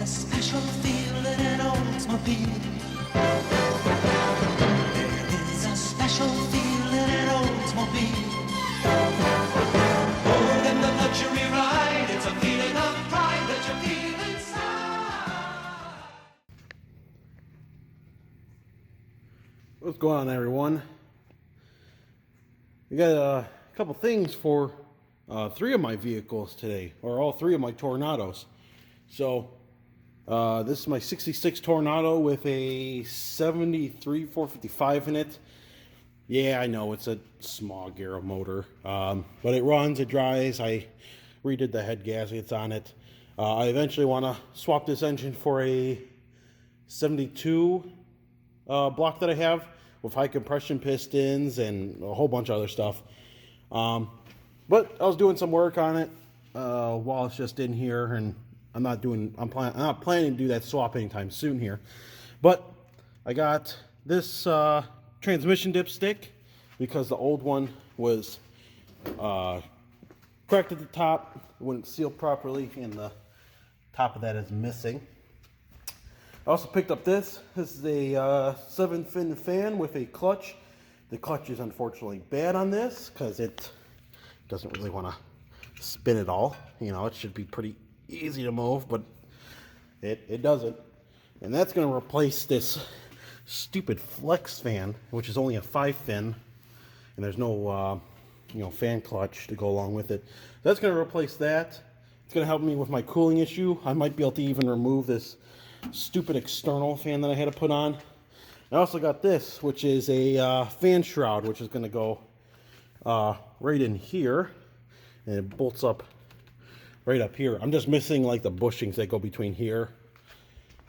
a special feeling in Oldsmobile. There is a special feeling in Oldsmobile. More than the luxury ride, it's a feeling of pride that you feel inside. What's going on, everyone? We got a couple things for three of my vehicles today, or all three of my Torados. So this is my 66 Toronado with a 73 455 in it. Yeah, I know it's a small gear motor, but it runs, it dries. I redid the head gaskets on it. I eventually want to swap this engine for a 72 block that I have with high compression pistons and a whole bunch of other stuff. But I was doing some work on it while it's just in here, and I'm not planning to do that swap anytime soon here. But I got this transmission dipstick because the old one was cracked at the top, it wouldn't seal properly, and the top of that is missing. I also picked up this. This is a 7-fin fan with a clutch. The clutch is unfortunately bad on this because it doesn't really want to spin at all. You know, it should be pretty easy to move, but it doesn't. And that's going to replace this stupid flex fan, which is only a 5-fin, and there's no fan clutch to go along with it. That's going to replace that. It's going to help me with my cooling issue. I might be able to even remove this stupid external fan that I had to put on. I also got this, which is a fan shroud, which is going to go right in here, and it bolts up right up here. I'm just missing like the bushings that go between here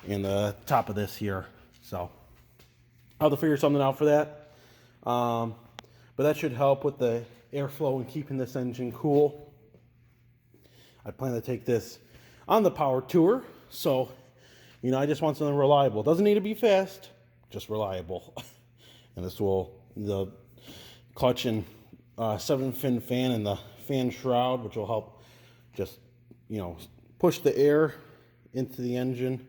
and the top of this here, so I'll have to figure something out for that. But that should help with the airflow and keeping this engine cool. I plan to take this on the power tour, so you know, I just want something reliable. It doesn't need to be fast, just reliable. And this will, the clutch and 7-fin fan and the fan shroud, which will help just, you know, push the air into the engine,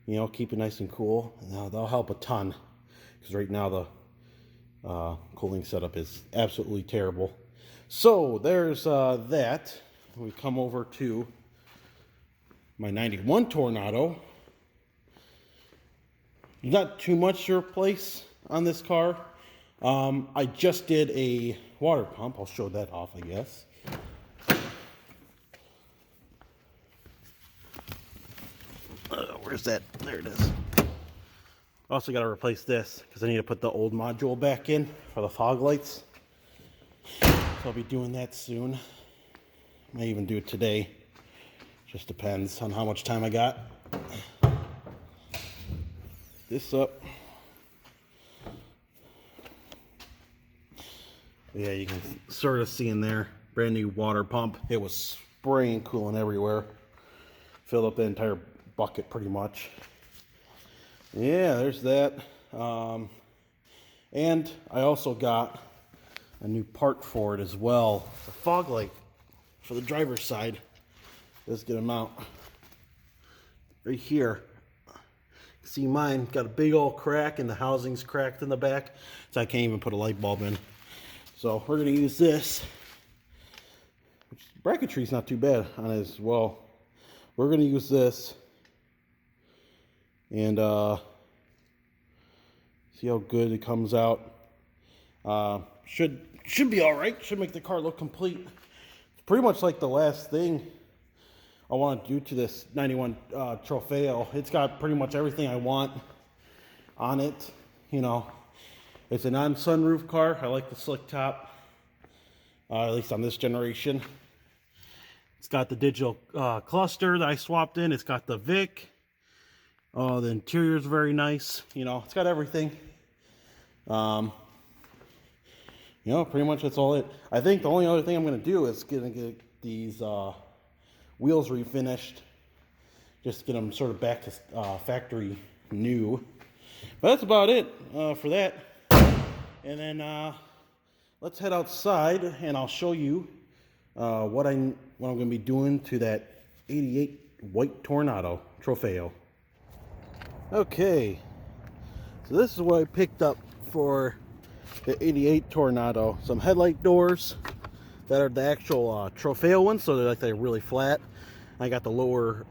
you know, keep it nice and cool. And that'll help a ton, because right now the cooling setup is absolutely terrible. So there's that. We come over to my 91 Toronado. Not too much to replace on this car. I just did a water pump. I'll show that off, I guess. Where's that? There it is. Also got to replace this because I need to put the old module back in for the fog lights. So I'll be doing that soon. May even do it today. Just depends on how much time I got. This up. Yeah, you can sort of see in there, brand new water pump. It was spraying coolant everywhere. Filled up the entire bucket pretty much. Yeah, there's that. And I also got a new part for it as well. The fog light for the driver's side. Let's get them out. Right here. See, mine got a big old crack and the housing's cracked in the back, so I can't even put a light bulb in. So we're going to use this, which bracketry's not too bad on it as well. We're going to use this and see how good it comes out. Should be all right. Should make the car look complete. It's pretty much like the last thing I want to do to this 91 Trofeo. It's got pretty much everything I want on it. You know, it's a non-sunroof car. I like the slick top, at least on this generation. It's got the digital cluster that I swapped in. It's got the VIC. Oh, the interior is very nice. You know, it's got everything. You know, pretty much that's all it. I think the only other thing I'm going to do is get these wheels refinished, just to get them sort of back to factory new. But that's about it for that. And then let's head outside and I'll show you what I'm going to be doing to that 88 white Toronado Trofeo. Okay, so this is what I picked up for the 88 Toronado. Some headlight doors that are the actual Trofeo ones, so they're really flat. I got the lower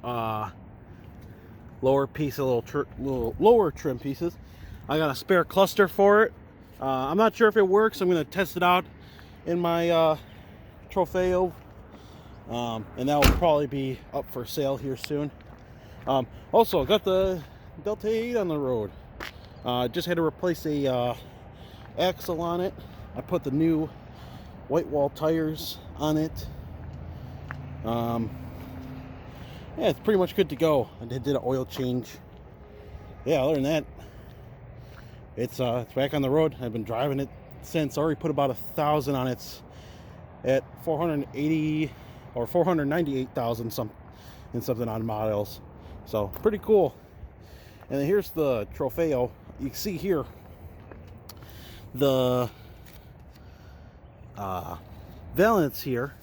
piece, little lower trim pieces. I got a spare cluster for it. I'm not sure if it works. I'm going to test it out in my Trofeo, and that will probably be up for sale here soon. Also, got the Delta 8 on the road. Just had to replace a axle on it. I put the new white wall tires on it. Yeah, it's pretty much good to go. I did an oil change. Yeah, other than that, it's back on the road. I've been driving it since. I already put about 1,000 on it at 480 or 498,000 something on miles. So pretty cool. And then here's the Trofeo. You can see here the valance here.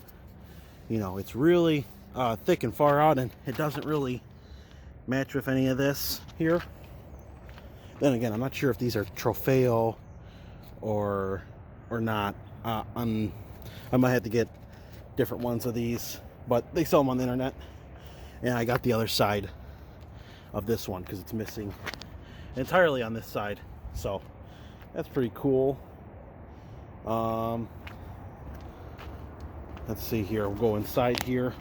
You know, it's really thick and far out, and it doesn't really match with any of this here. Then again, I'm not sure if these are Trofeo or not. I might have to get different ones of these, but they sell them on the internet. And I got the other side of this one because it's missing entirely on this side, so that's pretty cool. Let's see here. We'll go inside here.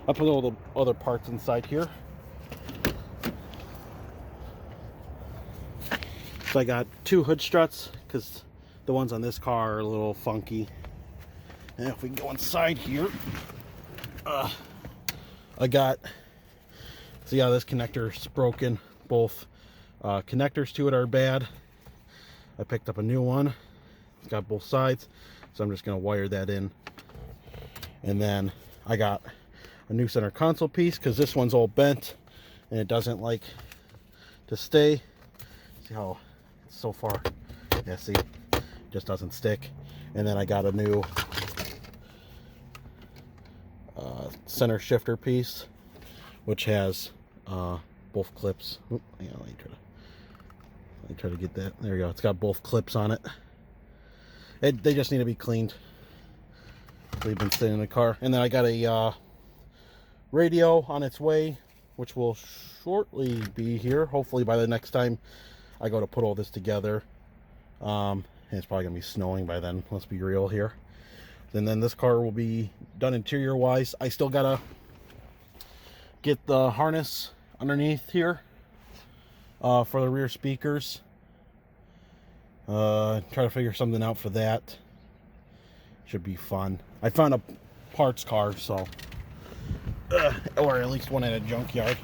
I'll put all the other parts inside here. So I got 2 hood struts because the ones on this car are a little funky. And if we go inside here, I got, see how this connector's broken. Both connectors to it are bad. I picked up a new one. It's got both sides, so I'm just going to wire that in. And then I got a new center console piece because this one's all bent and it doesn't like to stay. See how it's so far? Yeah, see, it just doesn't stick. And then I got a new center shifter piece, which has both clips. Oop, yeah, let me try to get that. There you go. It's got both clips on it. They just need to be cleaned. They've been sitting in the car. And then I got a radio on its way, which will shortly be here. Hopefully by the next time I go to put all this together. And it's probably gonna be snowing by then. Let's be real here. And then this car will be done interior wise. I still gotta get the harness underneath here for the rear speakers. Try to figure something out for that. Should be fun. I found a parts car, so or at least one at a junkyard.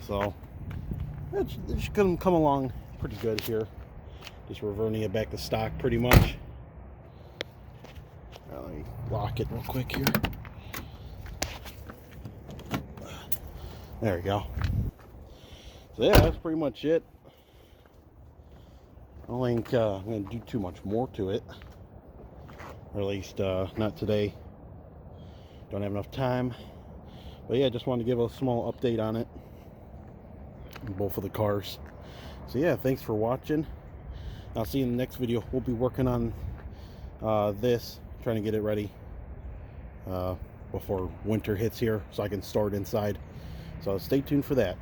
So it should come along pretty good here. Just reverting it back to stock pretty much. Let me lock it real quick here. There we go. So yeah, that's pretty much it. I don't think I'm going to do too much more to it. Or at least not today. Don't have enough time. But yeah, just wanted to give a small update on it. On both of the cars. So yeah, thanks for watching. I'll see you in the next video. We'll be working on this. Trying to get it ready before winter hits here so I can store it inside. So stay tuned for that.